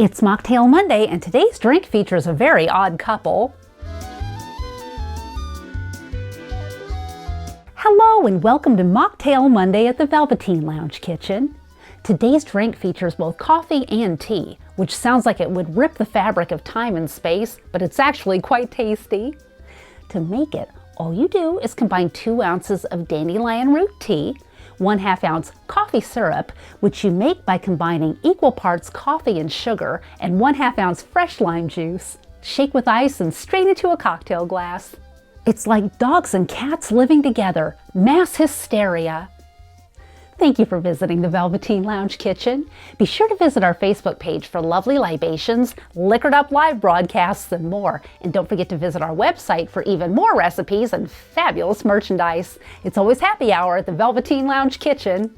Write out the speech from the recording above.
It's Mocktail Monday, and today's drink features a very odd couple. Hello and welcome to Mocktail Monday at the Velveteen Lounge Kitchen. Today's drink features both coffee and tea, which sounds like it would rip the fabric of time and space, but it's actually quite tasty. To make it, all you do is combine 2 ounces of dandelion root tea, 1/2 ounce coffee syrup, which you make by combining equal parts coffee and sugar, and 1/2 ounce fresh lime juice. Shake with ice and strain into a cocktail glass. It's like dogs and cats living together. Mass hysteria. Thank you for visiting the Velveteen Lounge Kitchen. Be sure to visit our Facebook page for lovely libations, liquored up live broadcasts, and more. And don't forget to visit our website for even more recipes and fabulous merchandise. It's always happy hour at the Velveteen Lounge Kitchen.